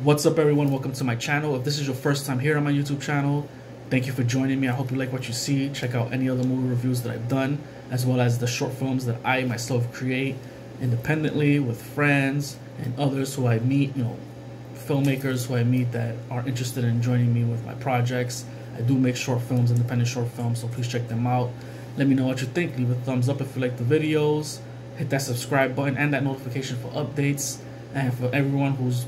What's up, everyone? Welcome to my channel. If this is your first time here on my YouTube channel, thank you for joining me. I hope you like what you see. Check out any other movie reviews that I've done, as well as the short films that I myself create independently with friends and others who I meet, filmmakers who I meet that are interested in joining me with my projects. I do make short films, independent short films, so please check them out. Let me know what you think. Leave a thumbs up if you like the videos. Hit that subscribe button and that notification for updates. And for everyone who's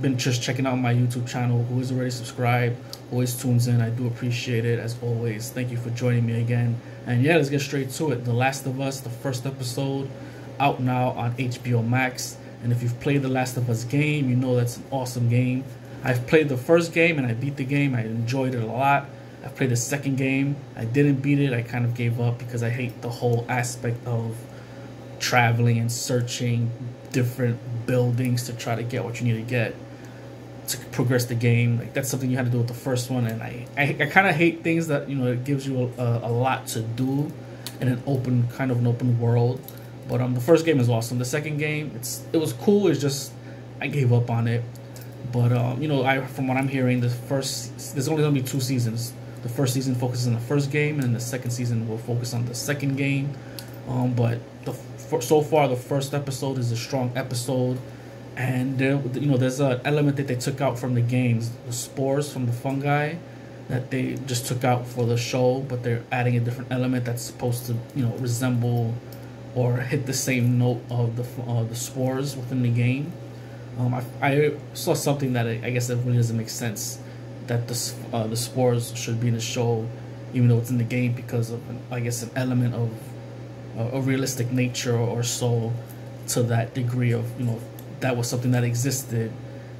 been just checking out my YouTube channel, who is already subscribed, always tunes in, I do appreciate it as always. Thank you for joining me again. And yeah, let's get straight to it. The Last of Us, the first episode, out now on HBO Max. And if you've played the Last of Us game, you know that's an awesome game. I've played the first game and I beat the game. I enjoyed it a lot. I played the second game. I didn't beat it. I kind of gave up because I hate the whole aspect of traveling and searching different buildings to try to get what you need to get to progress the game. Like, that's something you had to do with the first one, and I kind of hate things that it gives you a lot to do in an open world. But the first game is awesome. The second game, it was cool. It's just I gave up on it. But from what I'm hearing, there's only gonna be 2 seasons. The first season focuses on the first game, and the second season will focus on the second game. But so far, the first episode is a strong episode, and there's an element that they took out from the games, the spores from the fungi, that they just took out for the show, but they're adding a different element that's supposed to resemble or hit the same note of the spores within the game. I saw something that I guess it really doesn't make sense that the spores should be in the show, even though it's in the game, because of an element of a realistic nature or so, to that degree of if that was something that existed,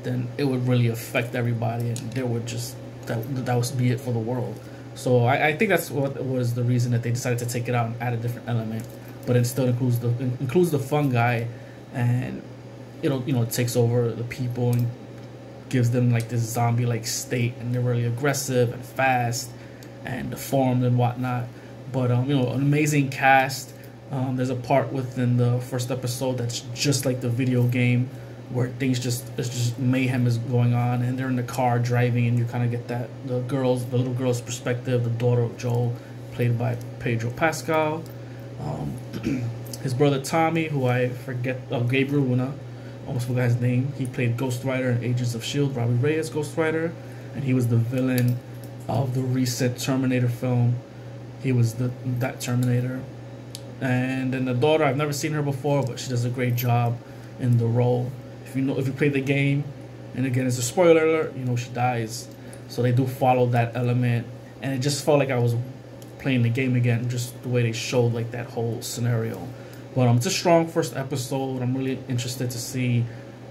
then it would really affect everybody, and there would just that would be it for the world. So I think that's what was the reason that they decided to take it out and add a different element, but it still includes the fungi, and it takes over the people and gives them like this zombie-like state, and they're really aggressive and fast and deformed and whatnot. But an amazing cast. There's a part within the first episode that's just like the video game, where it's just mayhem is going on, and they're in the car driving, and you kind of get the little girl's perspective, the daughter of Joel, played by Pedro Pascal. His brother Tommy, who I forget, Gabriel Luna, almost forgot his name. He played Ghost Rider in Agents of S.H.I.E.L.D., Robbie Reyes Ghost Rider, and he was the villain of the recent Terminator film. He was that Terminator. And then the daughter, I've never seen her before, but she does a great job in the role. If you play the game, and again, it's a spoiler alert, she dies. So they do follow that element, and it just felt like I was playing the game again, just the way they showed like that whole scenario. But it's a strong first episode. I'm really interested to see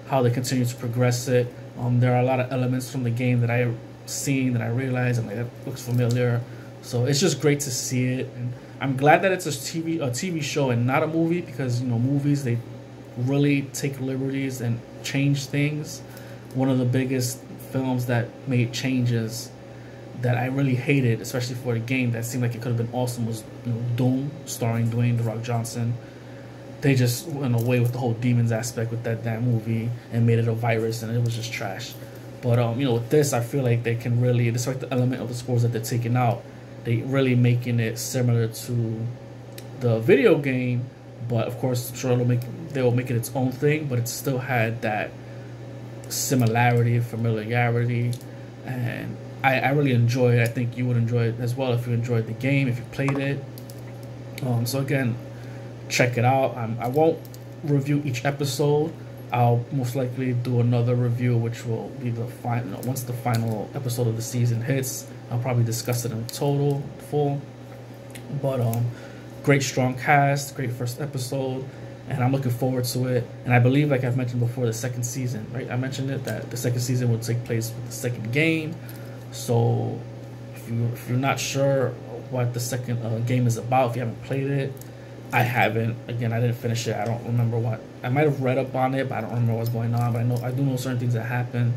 how they continue to progress it. There are a lot of elements from the game that I've seen that I realize I'm like, that looks familiar. So it's just great to see it, and I'm glad that it's a TV show and not a movie, because movies, they really take liberties and change things. One of the biggest films that made changes that I really hated, especially for the game, that seemed like it could have been awesome, was Doom, starring Dwayne "The Rock" Johnson. They just went away with the whole demons aspect with that movie and made it a virus, and it was just trash. But with this, I feel like they can really, despite the element of the spores that they're taking out, they really making it similar to the video game. But of course, I'm sure they will make it its own thing, but it still had that similarity, familiarity, and I really enjoy it. I think you would enjoy it as well if you enjoyed the game, if you played it. So again, check it out. I won't review each episode. I'll most likely do another review, which will be the final. Once the final episode of the season hits, I'll probably discuss it in full. But great strong cast, great first episode, and I'm looking forward to it. And I believe, like I've mentioned before, the second season, right? I mentioned it, that the second season will take place with the second game. So if you're not sure what the second game is about, if you haven't played it, I haven't. Again, I didn't finish it. I don't remember what. I might have read up on it, but I don't remember what's going on. But I do know certain things that happen,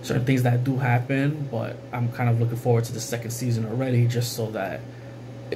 certain things that do happen. But I'm kind of looking forward to the second season already, just so that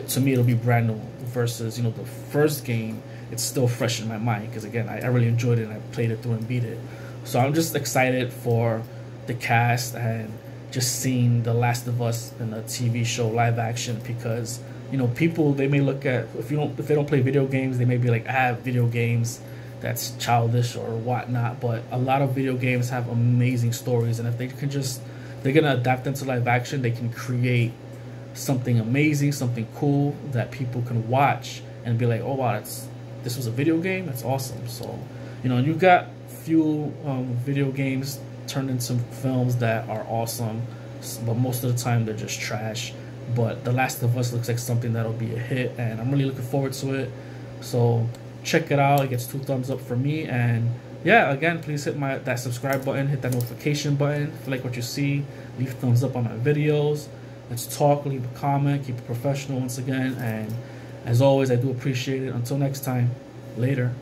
to me it'll be brand new. Versus the first game, it's still fresh in my mind, because again, I really enjoyed it and I played it through and beat it. So I'm just excited for the cast and just seeing The Last of Us in a TV show live action, because you know, people, they may look at, if they don't play video games, they may be like, video games, that's childish or whatnot. But a lot of video games have amazing stories, and if they can just, they're gonna adapt them to live action, they can create something amazing, something cool that people can watch and be like, oh wow, this was a video game, that's awesome. So you know, you got few video games turned into films that are awesome, but most of the time they're just trash. But The Last of Us looks like something that'll be a hit, and I'm really looking forward to it. So check it out. It gets 2 thumbs up for me. And yeah, again, please hit that subscribe button, hit that notification button if you like what you see. Leave thumbs up on my videos. Let's talk, leave a comment, keep it professional once again. And as always, I do appreciate it. Until next time, later.